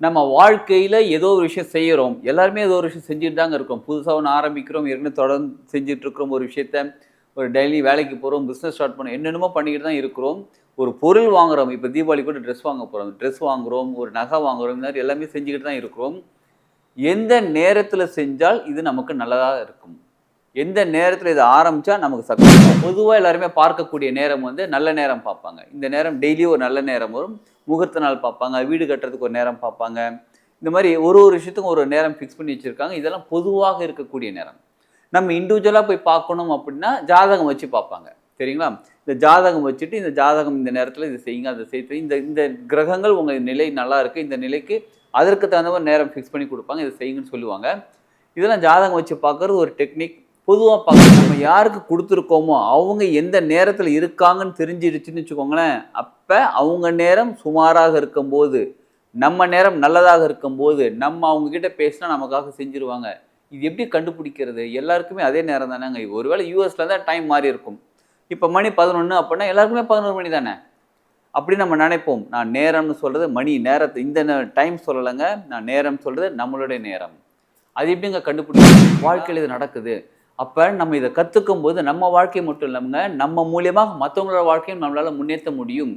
நம்ம வாழ்க்கையில் ஏதோ ஒரு விஷயம் செய்கிறோம். எல்லாருமே ஏதோ ஒரு விஷயம் செஞ்சுட்டு தாங்க இருக்கோம். புதுசாக ஒன்று ஆரம்பிக்கிறோம், ஏற்கனவே தொடர்ந்து செஞ்சுட்டு இருக்கிறோம் ஒரு விஷயத்த. ஒரு டெய்லி வேலைக்கு போகிறோம், பிஸ்னஸ் ஸ்டார்ட் பண்ணோம், என்னென்னமோ பண்ணிக்கிட்டு தான் இருக்கிறோம். ஒரு பொருள் வாங்குறோம், இப்போ தீபாவளி கூட ட்ரெஸ் வாங்க போகிறோம், ட்ரெஸ் வாங்குகிறோம், ஒரு நகை வாங்குகிறோம், இந்த மாதிரி எல்லாமே செஞ்சுக்கிட்டு தான் இருக்கிறோம். எந்த நேரத்தில் செஞ்சால் இது நமக்கு நல்லதாக இருக்கும், எந்த நேரத்தில் இதை ஆரம்பித்தா நமக்கு சக்ஸஸ். பொதுவாக எல்லாருமே பார்க்கக்கூடிய நேரம் வந்து நல்ல நேரம் பார்ப்பாங்க. இந்த நேரம் டெய்லியும் ஒரு நல்ல நேரம் வரும். முகூர்த்த நாள் பார்ப்பாங்க, வீடு கட்டுறதுக்கு ஒரு நேரம் பார்ப்பாங்க. இந்த மாதிரி ஒரு ஒரு விஷயத்துக்கும் ஒரு நேரம் ஃபிக்ஸ் பண்ணி வச்சுருக்காங்க. இதெல்லாம் பொதுவாக இருக்கக்கூடிய நேரம். நம்ம இண்டிவிஜுவலாக போய் பார்க்கணும் அப்படின்னா ஜாதகம் வச்சு பார்ப்பாங்க, சரிங்களா? இந்த ஜாதகம் வச்சுட்டு இந்த ஜாதகம் இந்த நேரத்தில் இது செய்யுங்க, அதை செய்து இந்த இந்த கிரகங்கள் உங்கள் நிலை நல்லா இருக்குது, இந்த நிலைக்கு அதற்கு தகுந்த மாதிரி நேரம் ஃபிக்ஸ் பண்ணி கொடுப்பாங்க, இதை செய்யுங்கன்னு சொல்லுவாங்க. இதெல்லாம் ஜாதகம் வச்சு பார்க்குறது ஒரு டெக்னிக். பொதுவாக பார்க்க நம்ம யாருக்கு கொடுத்துருக்கோமோ அவங்க எந்த நேரத்தில் இருக்காங்கன்னு தெரிஞ்சிடுச்சுன்னு வச்சுக்கோங்களேன். அப்போ அவங்க நேரம் சுமாராக இருக்கும்போது, நம்ம நேரம் நல்லதாக இருக்கும்போது நம்ம அவங்கக்கிட்ட பேசினா நமக்காக செஞ்சுருவாங்க. இது எப்படி கண்டுபிடிக்கிறது? எல்லாருக்குமே அதே நேரம் தானேங்க. ஒருவேளை யூஎஸில் தான் டைம் மாறி இருக்கும். இப்போ மணி 11 அப்படின்னா எல்லாருக்குமே 11 மணி தானே. அப்படி நம்ம நினைப்போம். நான் நேரம்னு சொல்கிறது மணி நேரத்தை இந்த டைம் சொல்லலைங்க, நான் நேரம் சொல்கிறது நம்மளுடைய நேரம். அது எப்படிங்க கண்டுபிடிக்கிறது? வாழ்க்கையில் இது நடக்குது. அப்போ நம்ம இதை கற்றுக்கும் போது நம்ம வாழ்க்கை மட்டும் இல்லாமங்க, நம்ம மூலியமாக மற்றவங்களோட வாழ்க்கையும் நம்மளால் முன்னேற்ற முடியும்.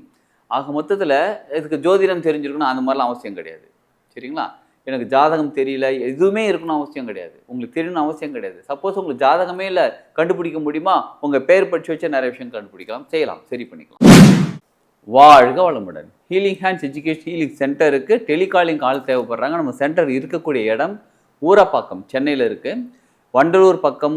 ஆக மொத்தத்தில் இதுக்கு ஜோதிடம் தெரிஞ்சிருக்கணும் அந்த மாதிரிலாம் அவசியம் கிடையாது, சரிங்களா? எனக்கு ஜாதகம் தெரியல எதுவுமே இருக்கணும் அவசியம் கிடையாது, உங்களுக்கு தெரியணும்னு அவசியம் கிடையாது. சப்போஸ் உங்களுக்கு ஜாதகமே இல்லை, கண்டுபிடிக்க முடியுமா? உங்கள் பேர் படித்து வச்சு நிறைய விஷயம் கண்டுபிடிக்கலாம், செய்யலாம், சரி பண்ணிக்கலாம். வாழ்க வளமுடன். ஹீலிங் ஹேண்ட்ஸ் எஜுகேஷன் ஹீலிங் சென்டருக்கு டெலிகாலிங் ஆள் தேவைப்படுறாங்க. நம்ம சென்டர் இருக்கக்கூடிய இடம் ஊரப்பாக்கம், சென்னையில் இருக்குது. வண்டலூர் பக்கம்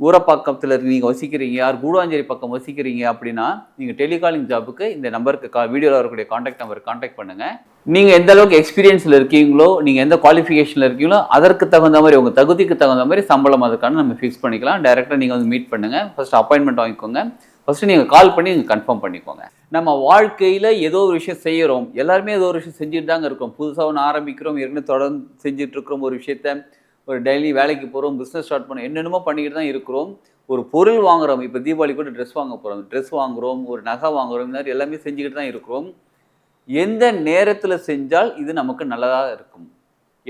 ஊரப்பாக்கத்தில் நீங்கள் வசிக்கிறீங்க, யார் கூடாஞ்சேரி பக்கம் வசிக்கிறீங்க அப்படின்னா நீங்கள் டெலிகாலிங் ஜாபுக்கு இந்த நம்பருக்கு வீடியோவில் வரக்கூடிய காண்டாக்ட் நம்பருக்கு காண்டாக்ட் பண்ணுங்கள். நீங்கள் எந்த அளவுக்கு எக்ஸ்பீரியன்ஸில் இருக்கீங்களோ, நீங்கள் எந்த குவாலிஃபிகேஷனில் இருக்கீங்களோ அதற்கு தகுந்த மாதிரி உங்கள் தகுதிக்கு தகுந்த மாதிரி சம்பளம் அதுக்கான நம்ம ஃபிக்ஸ் பண்ணிக்கலாம். டைரெக்டாக நீங்கள் வந்து மீட் பண்ணுங்கள். ஃபஸ்ட்டு அப்பாயின்மெண்ட் வாங்கிக்கோங்க. ஃபஸ்ட்டு நீங்கள் கால் பண்ணி நீங்கள் கன்ஃபார்ம் பண்ணிக்கோங்க. நம்ம வாழ்க்கையில் ஏதோ ஒரு விஷயம் செய்கிறோம், எல்லாருமே ஏதோ ஒரு விஷயம் செஞ்சுட்டு தாங்க இருக்கோம். புதுசாக ஒன்று ஆரம்பிக்கிறோம், ஏற்கனவே தொடர்ந்து செஞ்சுட்டு இருக்கிறோம் ஒரு விஷயத்த. ஒரு டெய்லி வேலைக்கு போகிறோம், பிஸ்னஸ் ஸ்டார்ட் பண்ணோம், என்னென்னமோ பண்ணிக்கிட்டு தான் இருக்கிறோம். ஒரு பொருள் வாங்குகிறோம், இப்போ தீபாவளி கூட ட்ரெஸ் வாங்க போகிறோம், ட்ரெஸ் வாங்குகிறோம், ஒரு நகை வாங்குகிறோம், இந்த மாதிரி எல்லாமே செஞ்சுக்கிட்டு தான் இருக்கிறோம். எந்த நேரத்தில் செஞ்சால் இது நமக்கு நல்லதாக இருக்கும்,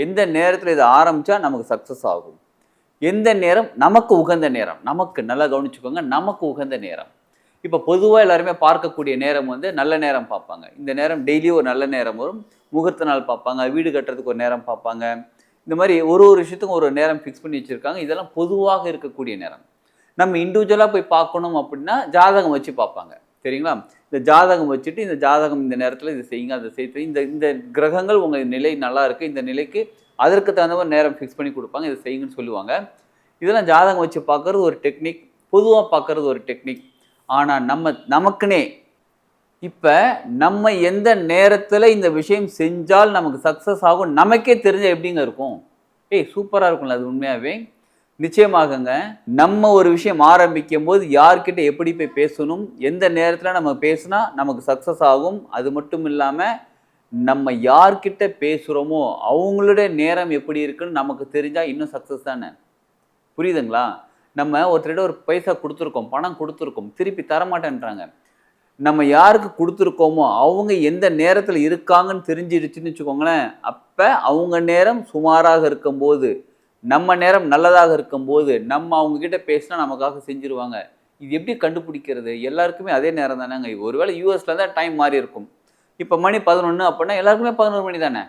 எந்த நேரத்தில் இதை ஆரம்பித்தா நமக்கு சக்ஸஸ் ஆகும், எந்த நேரம் நமக்கு உகந்த நேரம், நமக்கு நல்லா கவனிச்சுக்கோங்க, நமக்கு உகந்த நேரம். இப்போ பொதுவாக எல்லாருமே பார்க்கக்கூடிய நேரம் வந்து நல்ல நேரம் பார்ப்பாங்க. இந்த நேரம் டெய்லியும் ஒரு நல்ல நேரம் வரும். முகூர்த்த நாள் பார்ப்பாங்க, வீடு கட்டுறதுக்கு ஒரு நேரம் பார்ப்பாங்க. இந்த மாதிரி ஒரு ஒரு விஷயத்துக்கும் ஒரு நேரம் ஃபிக்ஸ் பண்ணி வச்சுருக்காங்க. இதெல்லாம் பொதுவாக இருக்கக்கூடிய நேரம். நம்ம இண்டிவிஜுவலாக போய் பார்க்கணும் அப்படின்னா ஜாதகம் வச்சு பார்ப்பாங்க, சரிங்களா? இந்த ஜாதகம் வச்சுட்டு இந்த ஜாதகம் இந்த நேரத்தில் இது செய்யுங்க, அதை செய்து இந்த இந்த கிரகங்கள் உங்கள் நிலை நல்லா இருக்குது, இந்த நிலைக்கு அதற்கு தகுந்த மாதிரி நேரம் ஃபிக்ஸ் பண்ணி கொடுப்பாங்க, இதை செய்யுங்கன்னு சொல்லுவாங்க. இதெல்லாம் ஜாதகம் வச்சு பார்க்குறது ஒரு டெக்னிக், பொதுவாக பார்க்குறது ஒரு டெக்னிக். ஆனால் நமக்குன்னே இப்போ நம்ம எந்த நேரத்தில் இந்த விஷயம் செஞ்சால் நமக்கு சக்ஸஸ் ஆகும் நமக்கே தெரிஞ்ச எப்படிங்க இருக்கும்? சூப்பராக இருக்கும்ல அது. உண்மையாகவே நிச்சயமாகங்க. நம்ம ஒரு விஷயம் ஆரம்பிக்கும் போது யார்கிட்ட எப்படி போய் பேசணும், எந்த நேரத்தில் நம்ம பேசுனா நமக்கு சக்ஸஸ் ஆகும், அது மட்டும் இல்லாமல் நம்ம யார்கிட்ட பேசுகிறோமோ அவங்களுடைய நேரம் எப்படி இருக்குன்னு நமக்கு தெரிஞ்சால் இன்னும் சக்ஸஸ் தானே. புரியுதுங்களா? நம்ம ஒருத்தரிடம் ஒரு பைசா கொடுத்துருக்கோம், பணம் கொடுத்துருக்கோம், திருப்பி தரமாட்டேன்றாங்க. நம்ம யாருக்கு கொடுத்துருக்கோமோ அவங்க எந்த நேரத்தில் இருக்காங்கன்னு தெரிஞ்சிடுச்சுன்னு வச்சுக்கோங்களேன். அப்போ அவங்க நேரம் சுமாராக இருக்கும்போது, நம்ம நேரம் நல்லதாக இருக்கும்போது நம்ம அவங்கக்கிட்ட பேசினா நமக்காக செஞ்சுருவாங்க. இது எப்படி கண்டுபிடிக்கிறது? எல்லாருக்குமே அதே நேரம் தானேங்க. ஒருவேளை யூஎஸில் தான் டைம் மாறி இருக்கும். இப்போ மணி 11 அப்படின்னா எல்லாருக்குமே 11 மணி தானே.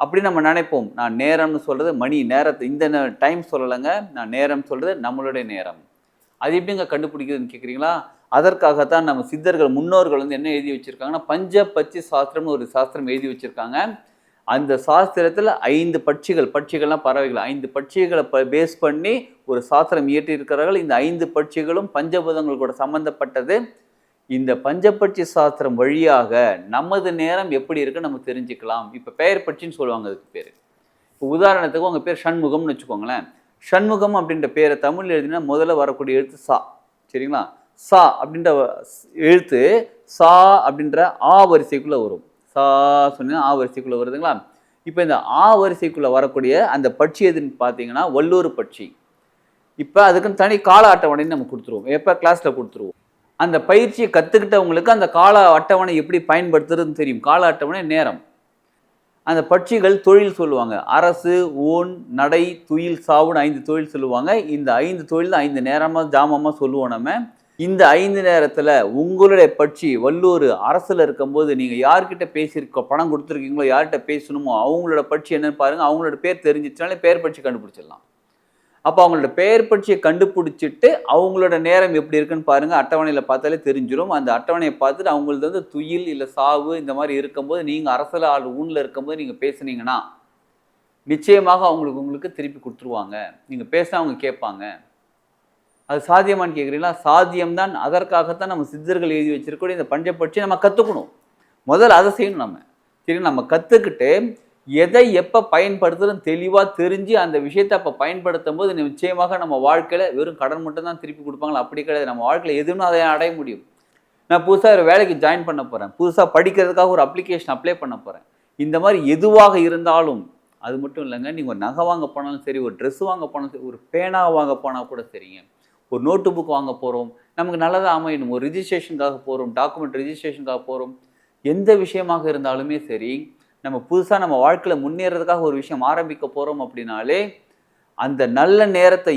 அப்படி நம்ம நினைப்போம். நான் நேரம்னு சொல்கிறது மணி நேரத்தை இந்த டைம் சொல்லலைங்க, நான் நேரம் சொல்கிறது நம்மளுடைய நேரம். அது எப்படிங்க கண்டுபிடிக்கிறதுன்னு கேட்குறீங்களா? அதற்காகத்தான் நம்ம சித்தர்கள் முன்னோர்கள் வந்து என்ன எழுதி வச்சுருக்காங்கன்னா பஞ்சபட்சி சாஸ்திரம்னு ஒரு சாஸ்திரம் எழுதி வச்சுருக்காங்க. அந்த சாஸ்திரத்தில் 5 பட்சிகள்லாம் பறவைகள், 5 பட்சிகளை பேஸ் பண்ணி ஒரு சாஸ்திரம் இயற்றியிருக்கிறார்கள். இந்த 5 பட்சிகளும் பஞ்சபூதங்கள் கூட சம்மந்தப்பட்டது. இந்த பஞ்சபட்சி சாஸ்திரம் வழியாக நமது நேரம் எப்படி இருக்குன்னு நம்ம தெரிஞ்சுக்கலாம். இப்போ பெயர் பட்சின்னு சொல்லுவாங்க அதுக்கு பேர். இப்போ உதாரணத்துக்கு உங்கள் பேர் ஷண்முகம்னு வச்சுக்கோங்களேன். ஷண்முகம் அப்படின்ற பேரை தமிழ் எழுதினா முதல்ல வரக்கூடிய எழுத்து சா, சரிங்களா? சா அப்படின்ற எழுத்து சா அப்படின்ற ஆ வரிசைக்குள்ளே வரும். சா சொன்னீங்கன்னா ஆ வரிசைக்குள்ளே வருதுங்களா? இப்போ இந்த ஆ வரிசைக்குள்ளே வரக்கூடிய அந்த பட்சி எதுன்னு பார்த்தீங்கன்னா வல்லூர் பட்சி. இப்போ அதுக்குன்னு தனி கால அட்டவணைன்னு நம்ம கொடுத்துருவோம். எப்போ கிளாஸில் கொடுத்துருவோம். அந்த பயிற்சியை கற்றுக்கிட்டவங்களுக்கு அந்த கால அட்டவணை எப்படி பயன்படுத்துறதுன்னு தெரியும். கால அட்டவணை நேரம். அந்த பட்சிகள் தொழில் சொல்லுவாங்க. அரசு, ஓன், நடை, துயில், சாவுன்னு 5 தொழில் சொல்லுவாங்க. இந்த 5 தொழில் தான் 5 நேரமா ஜாமமா சொல்லுவோம் நம்ம. இந்த 5 நேரத்துல உங்களுடைய பட்சி வல்லூர் அரசுல இருக்கும்போது நீங்க யார்கிட்ட பணம் கொடுத்துருக்கீங்களோ, யார்கிட்ட பேசணுமோ அவங்களோட பட்சி என்னன்னு பாருங்க. அவங்களோட பேர் தெரிஞ்சிச்சுனாலே பெயர் பட்சி கண்டுபிடிச்சிடலாம். அப்போ அவங்களோட பெயர் பட்சியை கண்டுபிடிச்சிட்டு அவங்களோட நேரம் எப்படி இருக்குன்னு பாருங்க. அட்டவணையில பார்த்தாலே தெரிஞ்சிடும். அந்த அட்டவணையை பார்த்துட்டு அவங்களது வந்து துயில் இல்லை சாவு இந்த மாதிரி இருக்கும்போது நீங்க அரசுல ஊன்ல இருக்கும்போது நீங்க பேசுனீங்கன்னா நிச்சயமாக உங்களுக்கு திருப்பி கொடுத்துருவாங்க. நீங்க பேசினா அவங்க கேட்பாங்க. அது சாத்தியமானு கேட்குறீங்களா? சாத்தியம்தான். அதற்காகத்தான் நம்ம சித்தர்கள் எழுதி வச்சிருக்கக்கூடிய இந்த பஞ்சபட்சி நம்ம கற்றுக்கணும். முதல்ல அதை செய்யணும் நம்ம. சரி, நம்ம கற்றுக்கிட்டு எதை எப்போ பயன்படுத்துறதுன்னு தெளிவாக தெரிஞ்சு அந்த விஷயத்தை அப்போ பயன்படுத்தும் போது நிச்சயமாக நம்ம வாழ்க்கையில் வெறும் கடன் மட்டும் தான் திருப்பி கொடுப்பாங்களா? அப்படி கிடையாது. நம்ம வாழ்க்கையில் எதுவும் அதை அடைய முடியும். நான் புதுசாக ஒரு வேலைக்கு ஜாயின் பண்ண போகிறேன், புதுசாக படிக்கிறதுக்காக ஒரு அப்ளிகேஷன் அப்ளை பண்ண போகிறேன். இந்த மாதிரி எதுவாக இருந்தாலும் அது மட்டும் இல்லைங்க, நீங்கள் ஒரு நகை வாங்க போனாலும் சரி, ஒரு ட்ரெஸ் வாங்க போனாலும் சரி, ஒரு பேனா வாங்க போனால் கூட சரிங்க, ஒரு நோட்டு புக் வாங்க போகிறோம், நமக்கு நல்லதாக அமையணும், ஒரு ரிஜிஸ்ட்ரேஷனுக்காக போகிறோம், டாக்குமெண்ட் ரிஜிஸ்ட்ரேஷனுக்காக போகிறோம், எந்த விஷயமாக இருந்தாலுமே சரி, நம்ம புதுசாக நம்ம வாழ்க்கையில் முன்னேறதுக்காக ஒரு விஷயம் ஆரம்பிக்க போகிறோம் அப்படின்னாலே அந்த நல்ல நேரத்தை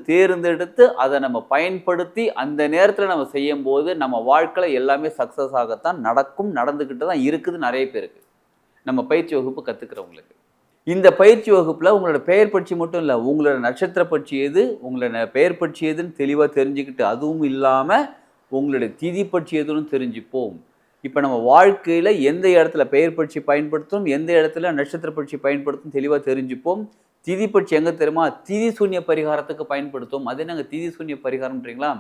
தேர்ந்தெடுத்து அதை நம்ம பயன்படுத்தி அந்த நேரத்தில் நம்ம செய்யும் போது நம்ம வாழ்க்கையில் எல்லாமே சக்ஸஸ் ஆகத்தான் நடந்துக்கிட்டு தான் இருக்குது நிறைய பேருக்கு. நம்ம பயிற்சி வகுப்பு கற்றுக்கிறவங்களுக்கு இந்த பயிற்சி வகுப்பில் உங்களோட பெயர் பட்சி மட்டும் இல்லை, உங்களோட நட்சத்திர பட்சி எது, உங்களோட பெயர் பட்சி எதுன்னு தெளிவாக தெரிஞ்சுக்கிட்டு, அதுவும் இல்லாமல் உங்களுடைய திதி பட்சி எதுன்னு தெரிஞ்சுப்போம். இப்போ நம்ம வாழ்க்கையில் எந்த இடத்துல பெயர் பட்சி பயன்படுத்தும், எந்த இடத்துல நட்சத்திர பட்சி பயன்படுத்தும் தெளிவாக தெரிஞ்சுப்போம். திதி பட்சி எங்கே தெரியுமா? திதி சூன்ய பரிகாரத்துக்கு பயன்படுத்தும். அது என்னங்க திதி சூன்ய பரிகாரம்ன்றீங்களா?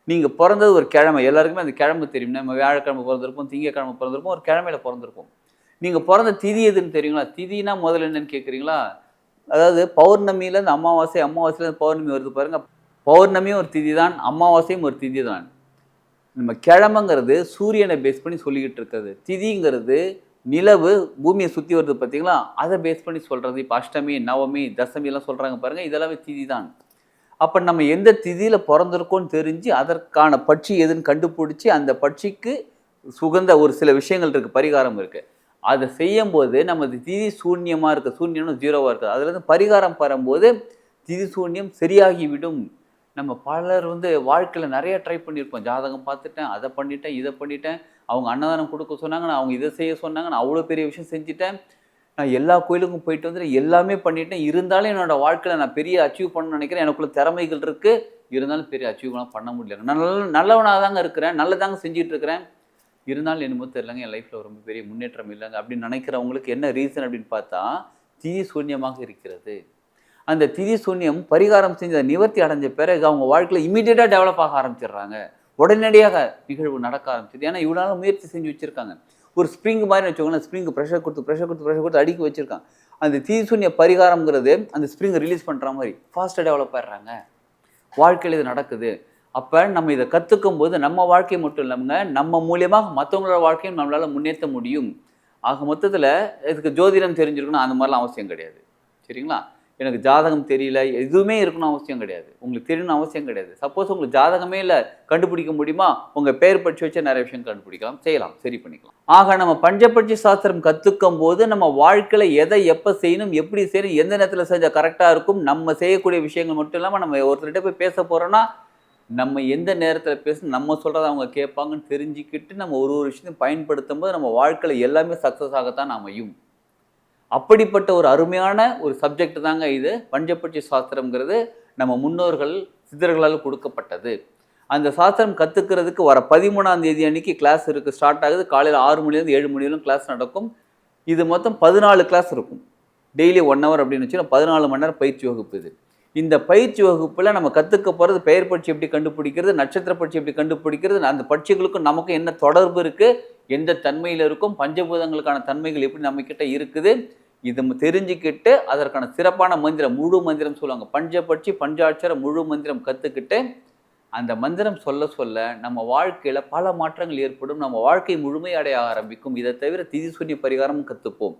நீங்கள் பிறந்தது ஒரு கிழமை, எல்லாருக்குமே அந்த கிழமை தெரியும். நம்ம வியாழக்கிழமை பிறந்திருப்போம், திங்கக்கிழமை பிறந்திருப்போம், ஒரு கிழமையில் பிறந்திருப்போம். நீங்கள் பிறந்த திதி எதுன்னு தெரியுங்களா? திதினா முதல்ல என்னன்னு கேட்குறீங்களா? அதாவது பௌர்ணமியிலேருந்து அமாவாசை, அமாவாசையிலேருந்து பௌர்ணமி வருது பாருங்கள். பௌர்ணமியும் ஒரு திதி தான், அமாவாசையும் ஒரு திதி தான். நம்ம கிழமைங்கிறது சூரியனை பேஸ் பண்ணி சொல்லிக்கிட்டு இருக்கிறது. திதிங்கிறது நிலவு பூமியை சுற்றி வருது பார்த்தீங்களா, அதை பேஸ் பண்ணி சொல்கிறது. இப்போ அஷ்டமி, நவமி, தசமிலாம் சொல்கிறாங்க பாருங்கள், இதெல்லாமே திதி தான். அப்போ நம்ம எந்த திதியில் பிறந்திருக்கோன்னு தெரிஞ்சு அதற்கான பட்சி எதுன்னு கண்டுபிடிச்சி அந்த பட்சிக்கு சுகந்த ஒரு சில விஷயங்கள் இருக்குது, பரிகாரம் இருக்குது. அதை செய்யும்போது நமது திதி சூன்யமாக இருக்குது, சூன்யம்னு 0வாக இருக்குது. அதுலேருந்து பரிகாரம் பெறும்போது திதி சூன்யம் சரியாகிவிடும். நம்ம பலர் வாழ்க்கையில் நிறைய ட்ரை பண்ணியிருப்போம். ஜாதகம் பார்த்துட்டேன், அதை பண்ணிட்டேன், இதை பண்ணிட்டேன், அவங்க அன்னதானம் கொடுக்க சொன்னாங்க, நான் அவங்க இதை செய்ய சொன்னாங்க, நான் அவ்வளோ பெரிய விஷயம் செஞ்சுட்டேன், நான் எல்லா கோயிலுக்கும் போயிட்டு வந்துட்டு எல்லாமே பண்ணிட்டேன், இருந்தாலும் என்னோடய வாழ்க்கையில் நான் பெரிய அச்சீவ் பண்ணணும்னு நினைக்கிறேன், எனக்குள்ள திறமைகள் இருக்குது, இருந்தாலும் பெரிய அச்சீவ்லாம் பண்ண முடியல, நான் நல்லவனாக தாங்க இருக்கிறேன், நல்லதாங்க செஞ்சுட்டு இருக்கிறேன், இருந்தாலும் என்னமோ தெரியலங்க என் லைஃப்பில் ரொம்ப பெரிய முன்னேற்றம் இல்லைங்க அப்படின்னு நினைக்கிறவங்களுக்கு என்ன ரீசன் அப்படின்னு பார்த்தா திதி சூன்யமாக இருக்கிறது. அந்த திதி சூன்யம் பரிகாரம் செஞ்ச நிவர்த்தி அடைஞ்ச பிறகு அவங்க வாழ்க்கையில் இமீடியட்டாக டெவலப் ஆக ஆரம்பிச்சிடுறாங்க, உடனடியாக நிகழ்வு நடக்க ஆரம்பிச்சிது. ஏன்னா இவ்வளோ நாள் முயற்சி செஞ்சு வச்சுருக்காங்க. ஒரு ஸ்ப்ரிங் மாதிரி வச்சுக்கோங்களேன், ஸ்ப்ரிங் ப்ரெஷர் கொடுத்து அடுக்கி வச்சுருக்காங்க. அந்த திதி சூன்ய பரிகாரம்ங்கிறது அந்த ஸ்ப்ரிங்கை ரிலீஸ் பண்ணுற மாதிரி ஃபாஸ்ட்டாக டெவலப் ஆகிடுறாங்க. வாழ்க்கையில் இது நடக்குது. அப்போ நம்ம இதை கற்றுக்கும் போது நம்ம வாழ்க்கை மட்டும் இல்லாமங்க, நம்ம மூலியமாக மற்றவங்களோட வாழ்க்கையும் நம்மளால் முன்னேற்ற முடியும். ஆக மொத்தத்தில் இதுக்கு ஜோதிடம் தெரிஞ்சிருக்கணும் அந்த மாதிரிலாம் அவசியம் கிடையாது. சரிங்களா? எனக்கு ஜாதகம் தெரியல எதுவுமே இருக்கணும் அவசியம் கிடையாது, உங்களுக்கு தெரியணும்னு அவசியம் கிடையாது. சப்போஸ் உங்களுக்கு ஜாதகமே இல்லை, கண்டுபிடிக்க முடியுமா? உங்கள் பேர் பட்சி வச்சு நிறைய விஷயம் கண்டுபிடிக்கலாம், செய்யலாம், சரி பண்ணிக்கலாம். ஆக நம்ம பஞ்சபட்சி சாஸ்திரம் கற்றுக்கும் போது நம்ம வாழ்க்கையில் எதை எப்போ செய்யணும், எப்படி செய்யணும், எந்த நேரத்தில் செஞ்சால் கரெக்டாக இருக்கும், நம்ம செய்யக்கூடிய விஷயங்கள் மட்டும் இல்லாமல் நம்ம ஒருத்தர்கிட்ட போய் பேச போகிறோன்னா நம்ம எந்த நேரத்தில் பேசணும், நம்ம சொல்கிறத அவங்க கேட்பாங்கன்னு தெரிஞ்சுக்கிட்டு நம்ம ஒரு விஷயத்தையும் பயன்படுத்தும் போது நம்ம வாழ்க்கையில் எல்லாமே சக்ஸஸ் ஆகத்தான் அமையும். அப்படிப்பட்ட ஒரு அருமையான ஒரு சப்ஜெக்ட் தாங்க இது. பஞ்சபட்சி சாஸ்திரம்ங்கிறது நம்ம முன்னோர்கள் சித்தர்களால் கொடுக்கப்பட்டது. அந்த சாஸ்திரம் கற்றுக்கிறதுக்கு வர 13ஆம் தேதி அன்னைக்கு கிளாஸ் இருக்குது, ஸ்டார்ட் ஆகுது. காலையில் 6 மணிலேருந்து 7 மணி வரைக்கும் கிளாஸ் நடக்கும். இது மொத்தம் 14 கிளாஸ் இருக்கும். டெய்லி 1 ஹவர் அப்படின்னு வச்சுன்னா 14 மணி நேரம் பயிற்சி வகுப்பு இது. இந்த பயிற்சி வகுப்பில் நம்ம கற்றுக்க போகிறது பெயர் பட்சி எப்படி கண்டுபிடிக்கிறது, நட்சத்திர பட்சி எப்படி கண்டுபிடிக்கிறது, அந்த பட்சிகளுக்கும் நமக்கும் என்ன தொடர்பு இருக்குது, எந்த தன்மையில் இருக்கும், பஞ்சபூதங்களுக்கான தன்மைகள் எப்படி நம்மக்கிட்ட இருக்குது, இது தெரிஞ்சுக்கிட்டு அதற்கான சிறப்பான மந்திரம், முழு மந்திரம் சொல்லுவாங்க, பஞ்சபட்சி பஞ்சாட்சர முழு மந்திரம் கற்றுக்கிட்டு அந்த மந்திரம் சொல்ல சொல்ல நம்ம வாழ்க்கையில் பல மாற்றங்கள் ஏற்படும், நம்ம வாழ்க்கை முழுமையடைய ஆரம்பிக்கும். இதை தவிர திதி சூன்ய பரிகாரமும் கற்றுப்போம்.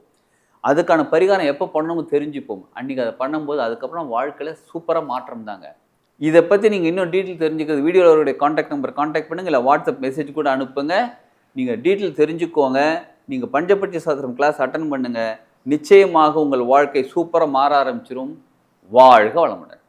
அதுக்கான பரிகாரம் எப்போ பண்ணணும்னு தெரிஞ்சுப்போம். அன்றைக்கி அதை பண்ணும்போது அதுக்கப்புறம் வாழ்க்கையில் சூப்பராக மாற்றம் தாங்க. இதை பற்றி நீங்கள் இன்னும் டீட்டெயில் தெரிஞ்சுக்கிறது வீடியோவில் அவருடைய காண்டாக்ட் நம்பர் காண்டாக்ட் பண்ணுங்கள், இல்லை வாட்ஸ்அப் மெசேஜ் கூட அனுப்புங்க. நீங்கள் டீட்டெயில் தெரிஞ்சுக்கோங்க. நீங்கள் பஞ்சபட்சி சாஸ்திரம் கிளாஸ் அட்டன் பண்ணுங்கள். நிச்சயமாக உங்கள் வாழ்க்கை சூப்பராக மாற ஆரம்பிச்சிடும். வாழ்க வளமுடன்.